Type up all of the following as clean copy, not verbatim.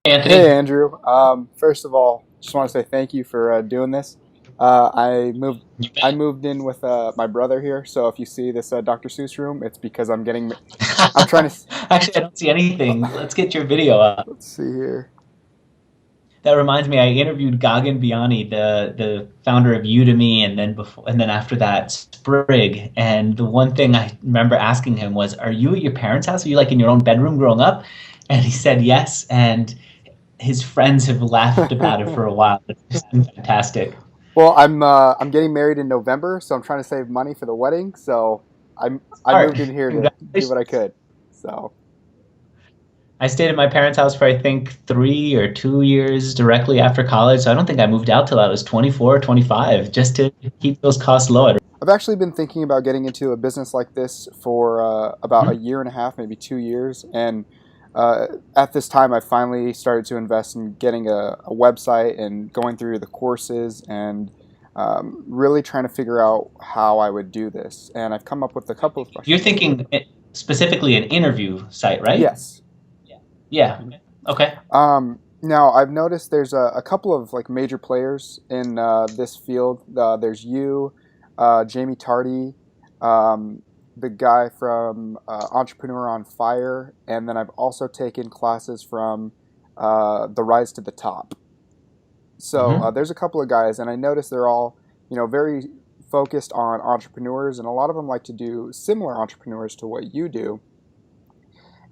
Hey Anthony. Andrew. First of all, just want to say thank you for doing this. I moved You I bet. moved in with my brother here, so if you see this Dr. Seuss room, it's because I'm trying to. Actually, I don't see anything. Let's get your video up. Let's see here. That reminds me, I interviewed Gagan Biani, the founder of Udemy, and then after that, Sprig. And the one thing I remember asking him was, "Are you at your parents' house? Are you like in your own bedroom growing up?" And he said yes. And his friends have laughed about it for a while. It's been fantastic. Well, I'm getting married in November, so I'm trying to save money for the wedding. So I Art, moved in here to do what I congratulations. could. So I stayed at my parents' house for I think 3 or 2 years directly after college. So I don't think I moved out till I was 24 or 25 just to keep those costs low. I've actually been thinking about getting into a business like this for about a Mhm. year and a half, maybe 2 years. And at this time, I finally started to invest in getting a website and going through the courses and really trying to figure out how I would do this. And I've come up with a couple of You're questions. thinking specifically an interview site, right? Yes. Yeah. Mhm. Okay. Now I've noticed there's a couple of like major players in this field. There's you, Jamie Tardy, the guy from Entrepreneur on Fire, and then I've also taken classes from The Rise to the Top. So Hmm. there's a couple of guys, and I noticed they're all very focused on entrepreneurs, and a lot of them like to do similar entrepreneurs to what you do.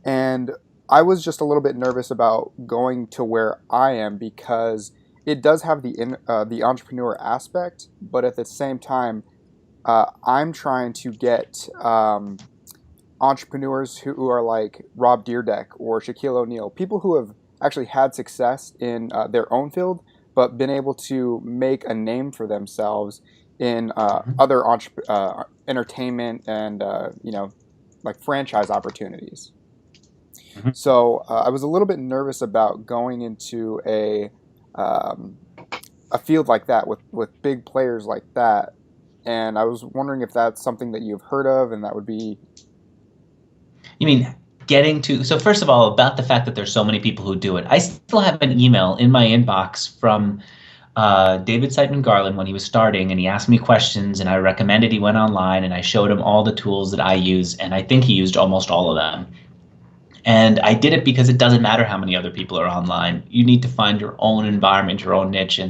And I was just a little bit nervous about going to where I am because it does have the entrepreneur aspect, but at the same time, I'm trying to get entrepreneurs who are like Rob Deerdeck or Shaquille O'Neal, people who have actually had success in their own field, but been able to make a name for themselves in other entertainment and like franchise opportunities. Hmm. So I was a little bit nervous about going into um, a field like that with big players like that, and I was wondering if that's something that you've heard of, and that would be. You mean getting to, so first of all, about the fact that there's so many people who do it. I still have an email in my inbox from David Siteman Garland when he was starting, and he asked me questions, and I recommended he went online, and I showed him all the tools that I use, and I think he used almost all of them. And I did it because it doesn't matter how many other people are online. You need to find your own environment, your own niche,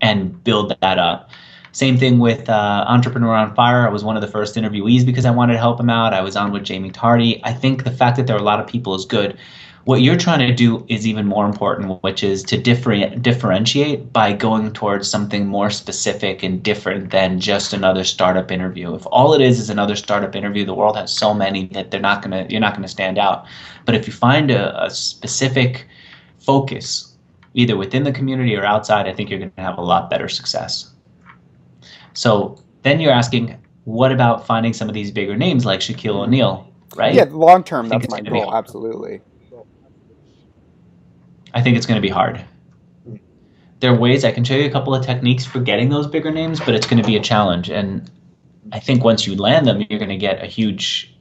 and build that up. Same thing with Entrepreneur on Fire. I was one of the first interviewees because I wanted to help him out. I was on with Jamie Tardy. I think the fact that there are a lot of people is good. What you're trying to do is even more important, which is to differentiate by going towards something more specific and different than just another startup interview. If all it is another startup interview, the world has so many that you're not gonna stand out. But if you find a specific focus, either within the community or outside, I think you're going to have a lot better success. So then you're asking, what about finding some of these bigger names like Shaquille Mhm. O'Neal, Yeah, right? long I term, think that's it's my going to be goal. hard. Absolutely. I think it's going to be hard. There are ways I can show you a couple of techniques for getting those bigger names, but it's going to be a challenge. And I think once you land them, you're going to get a huge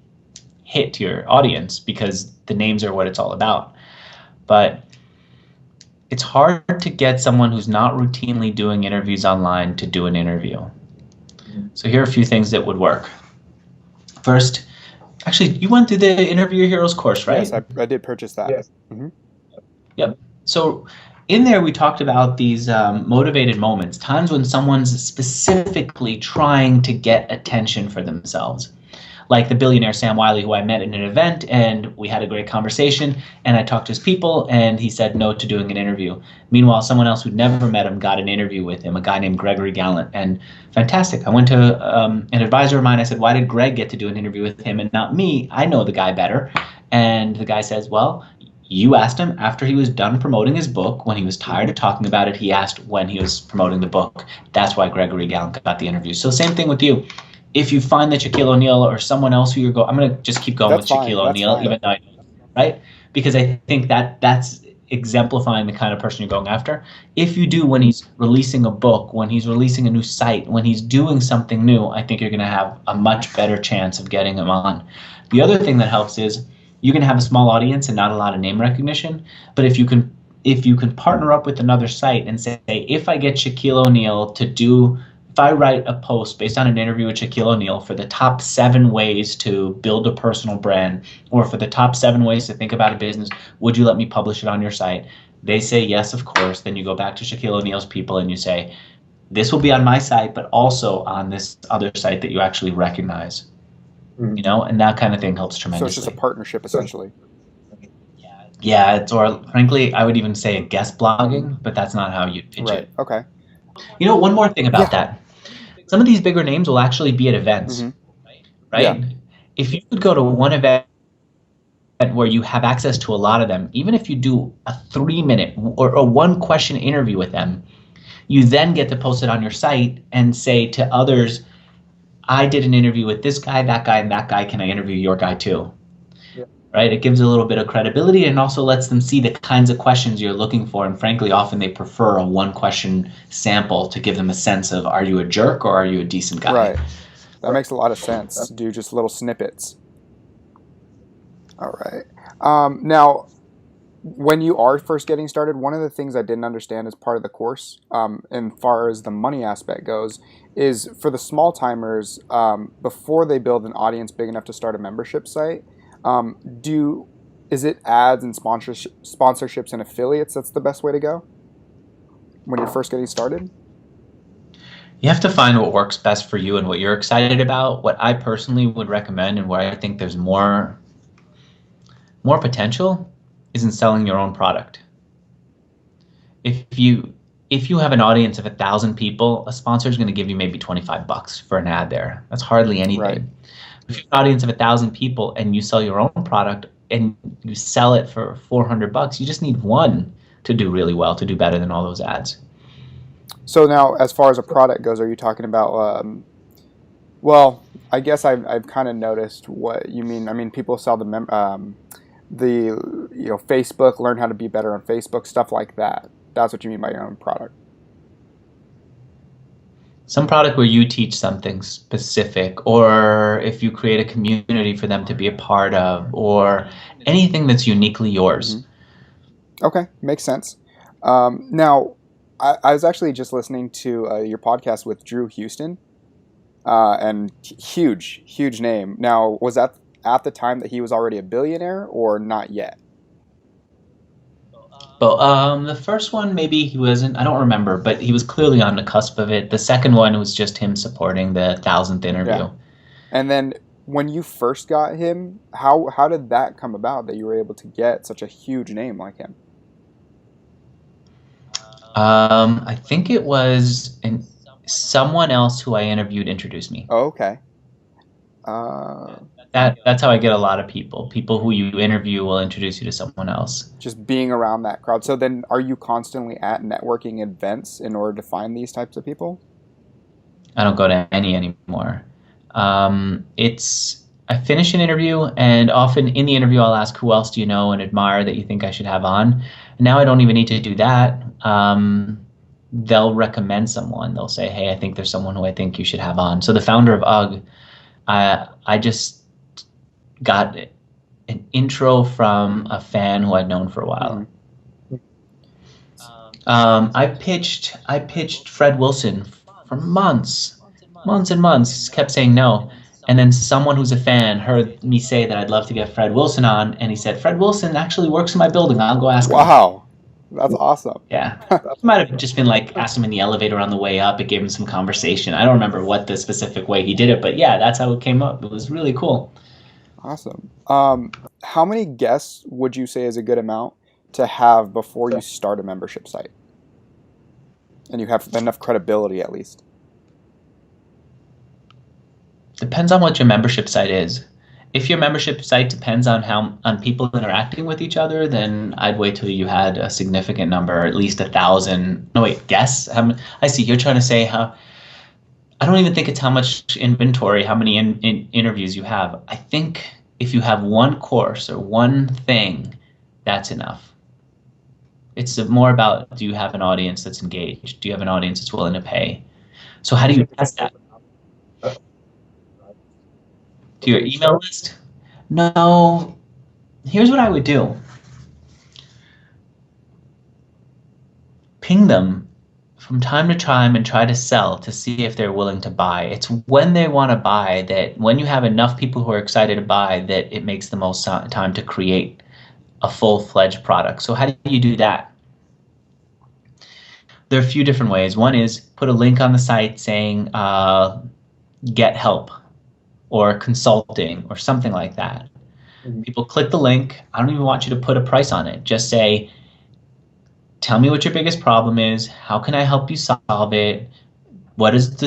hit to your audience because the names are what it's all about. But it's hard to get someone who's not routinely doing interviews online to do an interview. So here are a few things that would work. First, actually, you went through the Interview Heroes course, Yes, right? I did purchase that. Hmm. Yep. So in there, we talked about these motivated moments, times when someone's specifically trying to get attention for themselves. Like the billionaire Sam Wiley, who I met in an event, and we had a great conversation. And I talked to his people, and he said no to doing an interview. Meanwhile, someone else who'd never met him got an interview with him, a guy named Gregory Gallant. And fantastic. I went to an advisor of mine. I said, "Why did Greg get to do an interview with him and not me? I know the guy better." And the guy says, "Well, you asked him after he was done promoting his book. When he was tired of talking about it, he asked when he was promoting the book. That's why Gregory Gallant got the interview." So same thing with you. If you find that Shaquille O'Neal or someone else who you're going, I'm going to just keep going That's with fine. Shaquille That's O'Neal, fine. even though I know, right? Because I think that's exemplifying the kind of person you're going after. If you do, when he's releasing a book, when he's releasing a new site, when he's doing something new, I think you're going to have a much better chance of getting him on. The other thing that helps is you can have a small audience and not a lot of name recognition, but if you can if you can partner up with another site and say, if I get Shaquille O'Neal to do, if I write a post based on an interview with Shaquille O'Neal for the top 7 ways to build a personal brand, or for the top 7 ways to think about a business, would you let me publish it on your site? They say yes, of course. Then you go back to Shaquille O'Neal's people and you say, this will be on my site, but also on this other site that you actually recognize, and that kind of thing helps So it's just a tremendously. partnership essentially. Yeah, or frankly, I would even say a guest blogging, but that's not how you pitch Right. it. Okay. One more thing about Yeah. that. Some of these bigger names will actually be at events, Mm-hmm. Yeah. right? If you could go to one event where you have access to a lot of them, even if you do a 3 minute or a one question interview with them, you then get to post it on your site and say to others, I did an interview with this guy, that guy, and that guy. Can I interview your guy too? Right? It gives a little bit of credibility and also lets them see the kinds of questions you're looking for. And frankly, often they prefer a one question sample to give them a sense of, are you a jerk or are you a decent guy? Right. That makes a lot of sense. Do just little snippets. All right. Now, when you are first getting started, one of the things I didn't understand as part of the course, and far as the money aspect goes, is for the small timers, before they build an audience big enough to start a membership site, do is it ads and sponsorships and affiliates that's the best way to go when you're first getting started? You have to find what works best for you and what you're excited about. What I personally would recommend and where I think there's more potential is in selling your own product. If you have an audience of 1,000 people, a sponsor is going to give you maybe $25 for an ad there. That's hardly Right. anything. If you have an audience of 1,000 people and you sell your own product and you sell it for $400, you just need one to do really well, to do better than all those ads. So now, as far as a product goes, are you talking about? Well, I guess I've kind of noticed what you mean. I mean, people sell the Facebook, learn how to be better on Facebook, stuff like that. That's what you mean by your own product. Some product where you teach something specific, or if you create a community for them to be a part of, or anything that's uniquely Hmm. yours. Okay, makes sense. Now, I was actually just listening to your podcast with Drew Houston, and huge, huge name. Now, was that at the time that he was already a billionaire or not yet? But the first one, maybe he wasn't, I don't remember, but he was clearly on the cusp of it. The second one was just him supporting the 1,000th Yeah. interview. And then when you first got him, how did that come about that you were able to get such a huge name like him? I think it was someone else who I interviewed introduced me. Oh, okay. Uh, That's how I get a lot of people. People who you interview will introduce you to someone else. just being around that crowd. So then, are you constantly at networking events in order to find these types of people? I don't go to any anymore. It's I finish an interview, and often in the interview, I'll ask, who else do you know and admire that you think I should have on? And now I don't even need to do that. They'll recommend someone. They'll say, hey, I think there's someone who I think you should have on. So the founder of UGG, I just got an intro from a fan who I'd known for a Hmm. while. I pitched Fred Wilson for months and months. Just kept saying no. And then someone who's a fan heard me say that I'd love to get Fred Wilson on, and he said, Fred Wilson actually works in my building. I'll go ask him. Wow, that's awesome. Yeah. It might have just been like asked him in the elevator on the way up. It gave him some conversation. I don't remember what the specific way he did it, but yeah, that's how it came up. It was really cool. Awesome. How many guests would you say is a good amount to have before you start a membership site, and you have enough credibility at least? Depends on what your membership site is. If your membership site depends on people interacting with each other, then I'd wait till you had a significant number, at least 1,000. No, wait, guess. I see you're trying to say how. I don't even think it's how much inventory, how many interviews you have. I think if you have one course or one thing, that's enough. It's more about, do you have an audience that's engaged? Do you have an audience that's willing to pay? So how do you test that? To your email list? No. Here's what I would do. ping them from time to time and try to sell to see if they're willing to buy. It's when they want to buy that when you have enough people who are excited to buy that it makes the most time to create a full-fledged product. So how do you do that? There are a few different ways. One is put a link on the site saying get help or consulting or something like that. People click the link. I don't even want you to put a price on it. Just say, tell me what your biggest problem is. How can I help you solve it? What does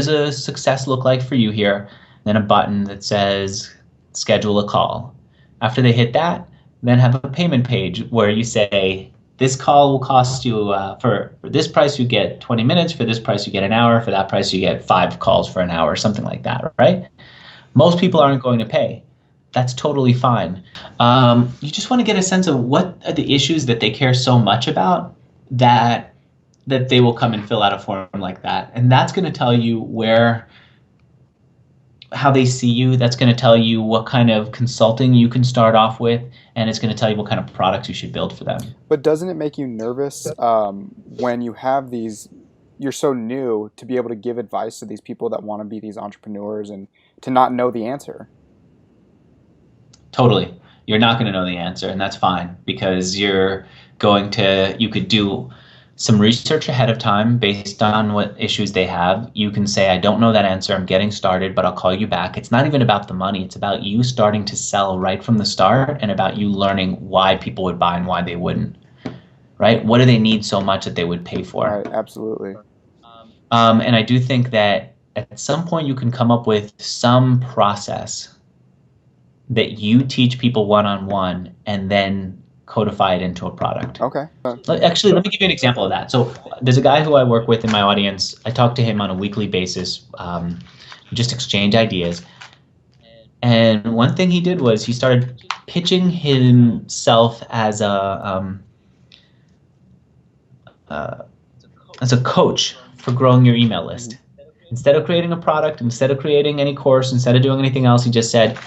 a success look like for you here? Then a button that says schedule a call. After they hit that, then have a payment page where you say, this call will cost you, for this price you get 20 minutes, for this price you get an hour, for that price you get 5 calls for an hour, something like that, right? Most people aren't going to pay. That's totally fine. You just want to get a sense of what are the issues that they care so much about that they will come and fill out a form like that. And that's going to tell you how they see you. That's going to tell you what kind of consulting you can start off with. And it's going to tell you what kind of products you should build for them. But doesn't it make you nervous when you have these, you're so new to be able to give advice to these people that want to be these entrepreneurs and to not know the answer? Totally. You're not going to know the answer, and that's fine because you could do some research ahead of time based on what issues they have. You can say, I don't know that answer. I'm getting started, but I'll call you back. It's not even about the money. It's about you starting to sell right from the start and about you learning why people would buy and why they wouldn't, right? What do they need so much that they would pay for? Right, absolutely. And I do think that at some point you can come up with some process that you teach people one-on-one and then codify it into a product. Okay. Actually, let me give you an example of that. So there's a guy who I work with in my audience. I talk to him on a weekly basis. We just exchange ideas. And one thing he did was he started pitching himself as a coach for growing your email list. Instead of creating a product, instead of creating any course, instead of doing anything else, he just said,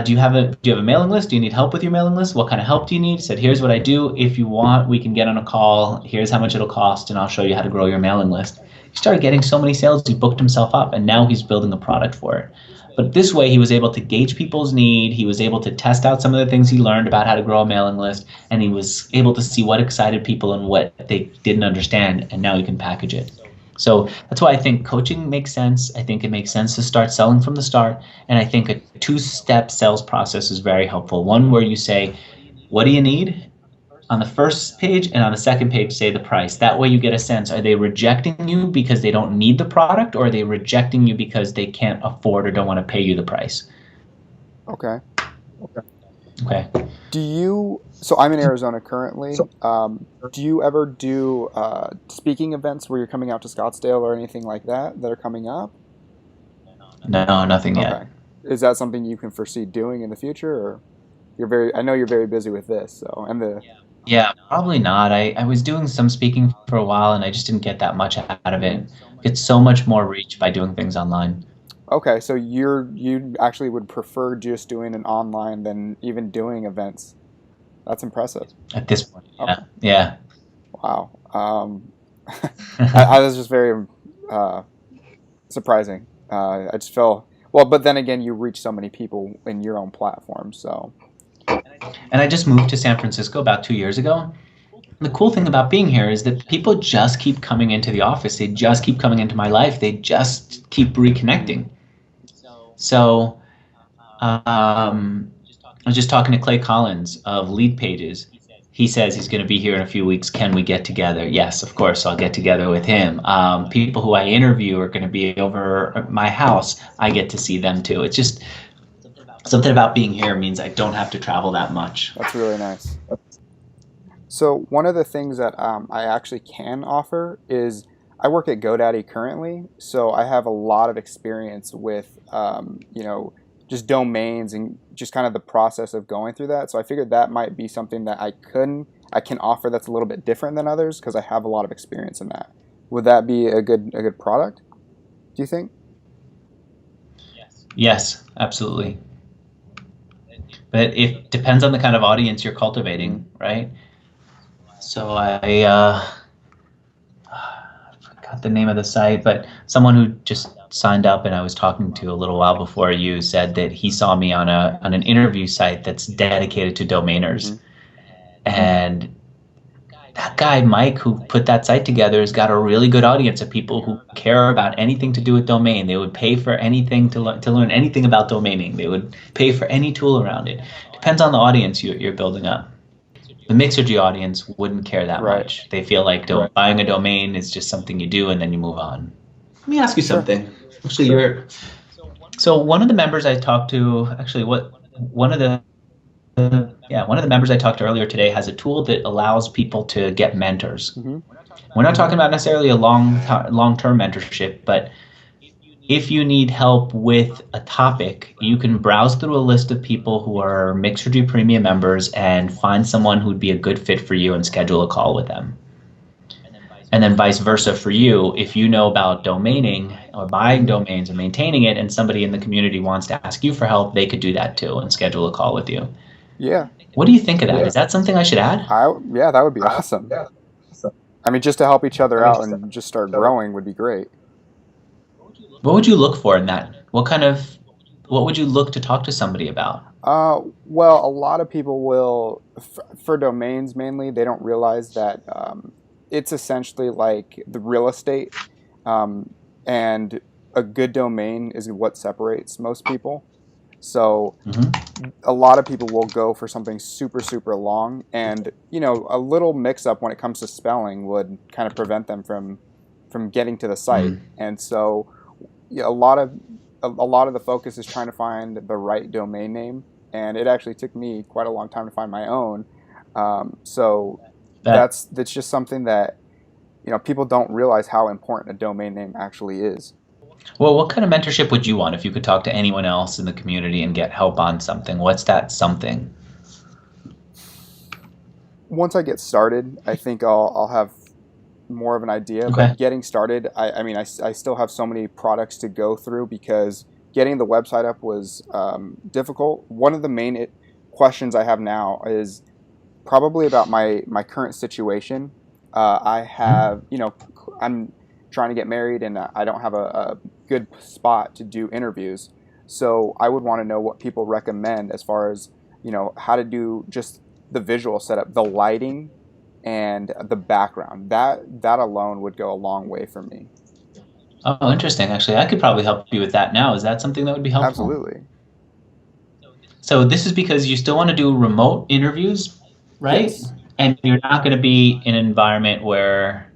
do you have a mailing list? Do you need help with your mailing list? What kind of help do you need? He said, here's what I do. If you want, we can get on a call. Here's how much it'll cost, and I'll show you how to grow your mailing list. He started getting so many sales, he booked himself up, and now he's building a product for it. But this way, he was able to gauge people's need. He was able to test out some of the things he learned about how to grow a mailing list, and he was able to see what excited people and what they didn't understand, and now he can package it. So that's why I think coaching makes sense. I think it makes sense to start selling from the start. And I think a 2-step sales process is very helpful. One where you say, what do you need? On the first page, and on the second page, say the price. That way you get a sense, are they rejecting you because they don't need the product, or are they rejecting you because they can't afford or don't want to pay you the price? Okay. Okay. So I'm in Arizona currently. Do you ever do speaking events where you're coming out to Scottsdale or anything like that are coming up? No, nothing yet. Okay. Is that something you can foresee doing in the future, or I know you're very busy with this, so Yeah, probably not. I was doing some speaking for a while and I just didn't get that much out of it. Get so much more reach by doing things online. Okay, so you actually would prefer just doing an online than even doing events. That's impressive. At this point, Okay. yeah. Yeah. Wow. I was just very surprising. I just feel well, but then again, you reach so many people in your own platform, so And I just moved to San Francisco about 2 years ago. The cool thing about being here is that people just keep coming into the office. They just keep coming into my life. They just keep reconnecting. So I was just talking to Clay Collins of Lead Pages. He says he's going to be here in a few weeks. Can we get together? Yes, of course, I'll get together with him. People who I interview are going to be over at my house. I get to see them too. It's just something about being here means I don't have to travel that much. that's really nice. So one of the things that I actually can offer is I work at GoDaddy currently, so I have a lot of experience with just domains and just kind of the process of going through that. So I figured that might be something that I can offer that's a little bit different than others because I have a lot of experience in that. Would that be a good product? Do you think? Yes, absolutely. But it depends on the kind of audience you're cultivating, right? So forgot the name of the site, but someone who just signed up and I was talking to a little while before you said that he saw me on an interview site that's dedicated to domainers. Hmm. And that guy, Mike, who put that site together, has got a really good audience of people who care about anything to do with domain. They would pay for anything to learn anything about domaining. They would pay for any tool around it. Depends on the audience you're building up. The Mixergy audience wouldn't care that Right. much. They feel like buying a domain is just something you do and then you move on. Let me ask you Sure. something. Actually, so one of the members I talked to, actually, what one of the yeah, one of the members I talked to earlier today has a tool that allows people to get mentors. Hmm. We're not talking about necessarily a long-term mentorship, but if you need help with a topic, you can browse through a list of people who are Mixergy Premium members and find someone who'd be a good fit for you and schedule a call with them. And then vice versa for you, if you know about domaining or buying domains and maintaining it, and somebody in the community wants to ask you for help, they could do that too and schedule a call with you. Yeah. What do you think of that? Is that something I should add? Yeah, that would be awesome. I mean, just to help each other out and just start growing would be great. What would you look for in that? What would you look to talk to somebody about? Well, a lot of people will, for domains mainly, they don't realize that it's essentially like the real estate, um, and a good domain is what separates most people. So Hmm. a lot of people will go for something super, super long, and a little mix up when it comes to spelling would kind of prevent them from getting to the site. Mm. And so yeah, a lot of the focus is trying to find the right domain name, and it actually took me quite a long time to find my own. So That that's just something that people don't realize how important a domain name actually is. well, what kind of mentorship would you want if you could talk to anyone else in the community and get help on something? What's that something? Once I get started, I think I'll have more of an idea. Okay. But getting started, I mean, I still have so many products to go through because getting the website up was difficult. One of the main questions I have now is probably about my current situation. I have, I'm trying to get married and I don't have a good spot to do interviews. So I would want to know what people recommend as far as, how to do just the visual setup, the lighting, and the background. That alone would go a long way for me. Oh, interesting. Actually, I could probably help you with that now. Is that something that would be helpful? Absolutely. So this is because you still want to do remote interviews, right? Yes. And you're not going to be in an environment where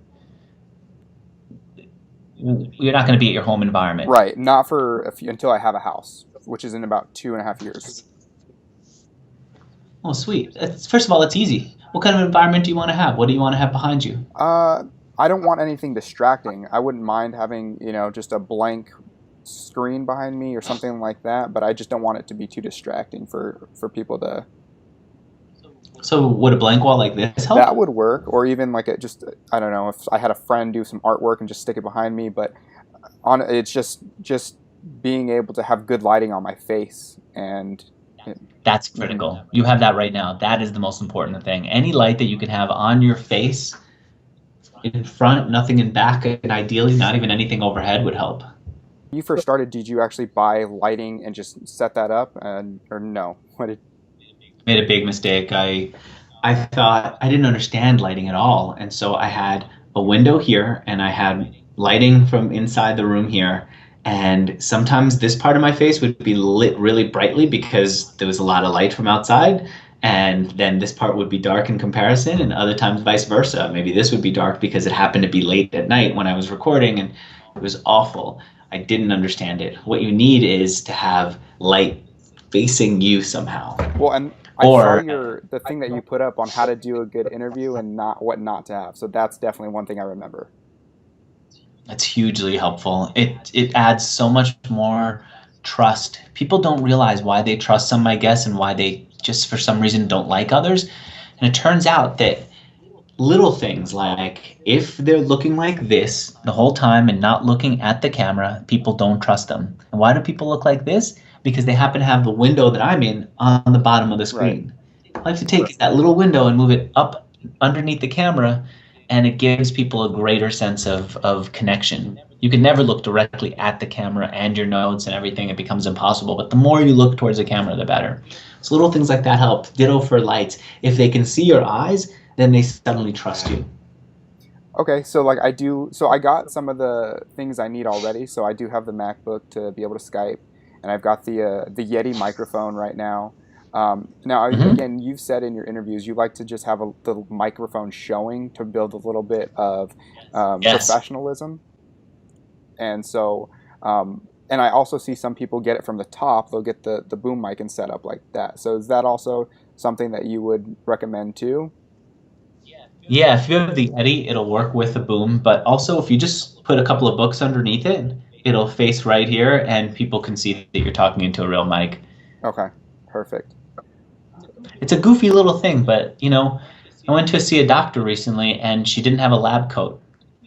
you're not going to be at your home environment. Right. Not for until I have a house, which is in about 2.5 years. Oh, sweet. First of all, it's easy. What kind of environment do you want to have? What do you want to have behind you? Uh, I don't want anything distracting. I wouldn't mind having, just a blank screen behind me or something like that, but I just don't want it to be too distracting for people to. So would a blank wall like this help? That would work, or even like just I don't know if I had a friend do some artwork and just stick it behind me, but on it's just being able to have good lighting on my face and. That's Mhm. critical. You have that right now. That is the most important thing. Any light that you can have on your face, in front, nothing in back, and ideally not even anything overhead would help. When you first started, did you actually buy lighting and just set that up, and or no? What did? Made a big mistake. I thought I didn't understand lighting at all, and so I had a window here, and I had lighting from inside the room here. And sometimes this part of my face would be lit really brightly because there was a lot of light from outside, and then this part would be dark in comparison, and other times vice versa. Maybe this would be dark because it happened to be late at night when I was recording, and it was awful. I didn't understand it. What you need is to have light facing you somehow. Well, and I saw Or the thing that you put up on how to do a good interview and not what not to have. So that's definitely one thing I remember. It's hugely helpful. It adds so much more trust. People don't realize why they trust some, I guess, and why they just for some reason don't like others. And it turns out that little things like if they're looking like this the whole time and not looking at the camera, people don't trust them. And why do people look like this? Because they happen to have the window that I'm in on the bottom of the Right. screen. All I have to take is that little window and move it up underneath the camera, and it gives people a greater sense of connection. You can never look directly at the camera and your notes and everything. It becomes impossible. But the more you look towards the camera, the better. So little things like that help. Ditto for lights. If they can see your eyes, then they suddenly trust you. Okay, so like so I got some of the things I need already. So I do have the MacBook to be able to Skype, and I've got the Yeti microphone right now. Now, Hmm. again, you've said in your interviews you like to just have the microphone showing to build a little bit of Yes. professionalism, and so and I also see some people get it from the top. They'll get the boom mic and set up like that. So is that also something that you would recommend too? Yeah, if you have the Eddy, it'll work with the boom. But also, if you just put a couple of books underneath it, it'll face right here, and people can see that you're talking into a real mic. Okay, perfect. It's a goofy little thing, but I went to see a doctor recently and she didn't have a lab coat.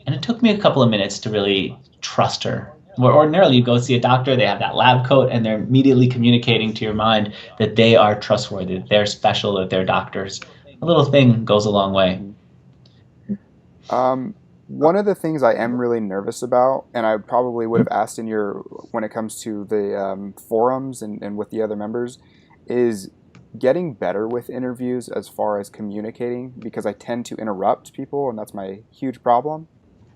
And it took me a couple of minutes to really trust her. Where ordinarily you go see a doctor, they have that lab coat and they're immediately communicating to your mind that they are trustworthy, that they're special, that they're doctors. A little thing goes a long way. Mhm. One of the things I am really nervous about, and I probably would have asked in your when it comes to the forums and with the other members, is getting better with interviews as far as communicating because I tend to interrupt people, and that's my huge problem.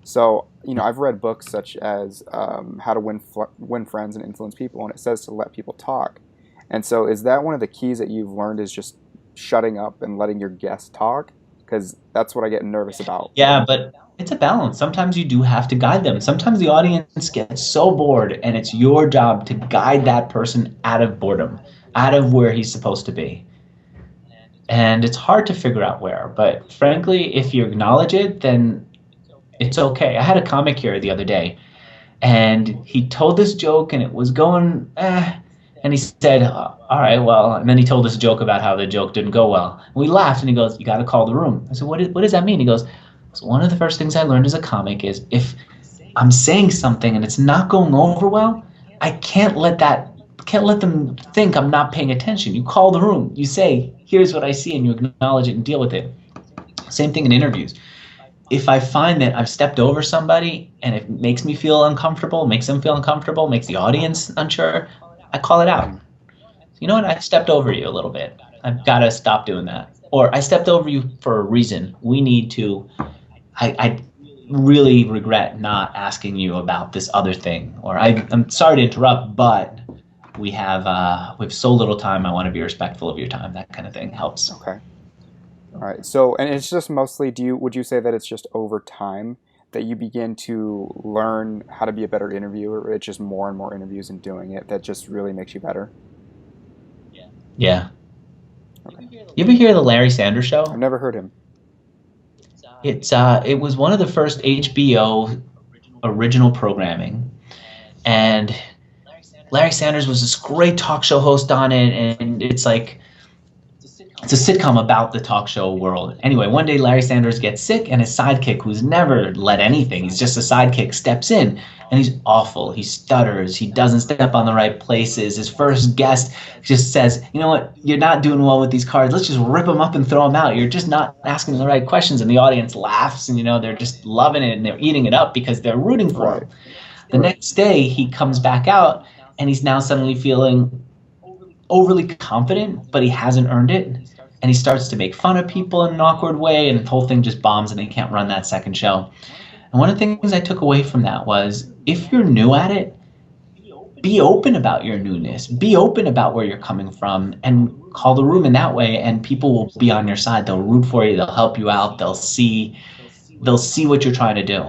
So, I've read books such as How to Win Friends and Influence People, and it says to let people talk. And so, is that one of the keys that you've learned is just shutting up and letting your guests talk? Because that's what I get nervous about. Yeah, but it's a balance. Sometimes you do have to guide them. Sometimes the audience gets so bored, and it's your job to guide that person out of boredom, out of where he's supposed to be. And it's hard to figure out where. But frankly, if you acknowledge it, then it's okay. I had a comic here the other day, and he told this joke, and it was going, and he said, "All right, well," and then he told this joke about how the joke didn't go well. And we laughed, and he goes, "You got to call the room." I said, what does that mean?" He goes, "So one of the first things I learned as a comic is if I'm saying something and it's not going over well, I can't let them think I'm not paying attention. You call the room. You say, here's what I see, and you acknowledge it and deal with it. Same thing in interviews. If I find that I've stepped over somebody and it makes me feel uncomfortable, makes them feel uncomfortable, makes the audience unsure, I call it out. Mhm. You know what? I stepped over you a little bit. I've got to stop doing that. Or I stepped over you for a reason. We need to, I really regret not asking you about this other thing. Or I'm sorry to interrupt, but we have so little time. I want to be respectful of your time. That kind of thing helps. Okay. All right. So, and it's just mostly, would you say that it's just over time that you begin to learn how to be a better interviewer, or it's just more and more interviews and doing it that just really makes you better? Yeah. Okay. You ever hear the Larry Sanders I've Show? never heard him. It was one of the first HBO original programming, and Larry Sanders was this great talk show host on it, and it's a sitcom about the talk show world. Anyway, one day Larry Sanders gets sick, and his sidekick, who's never led anything, he's just a sidekick, steps in, and he's awful. He stutters. He doesn't step on the right places. His first guest just says, "You know what? You're not doing well with these cards. Let's just rip them up and throw them out. You're just not asking the right questions." And the audience laughs, and they're just loving it, and they're eating it up because they're rooting for Right. him. The next day, he comes back out, and he's now suddenly feeling overly confident, but he hasn't earned it. And he starts to make fun of people in an awkward way, and the whole thing just bombs, and they can't run that second show. And one of the things I took away from that was if you're new at it, be open about your newness, be open about where you're coming from, and call the room in that way, and people will be on your side. They'll root for you, they'll help you out, they'll see what you're trying to do.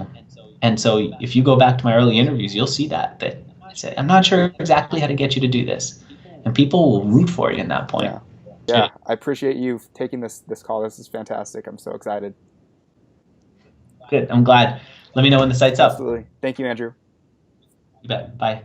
And so if you go back to my early interviews, you'll see that I said, I'm not sure exactly how to get you to do this. And people will root for you in that point. Yeah. Yeah. I appreciate you taking this call. This is fantastic. I'm so excited. Good. I'm glad. Let me know when the site's up. Absolutely. Thank you, Andrew. You bet. Bye.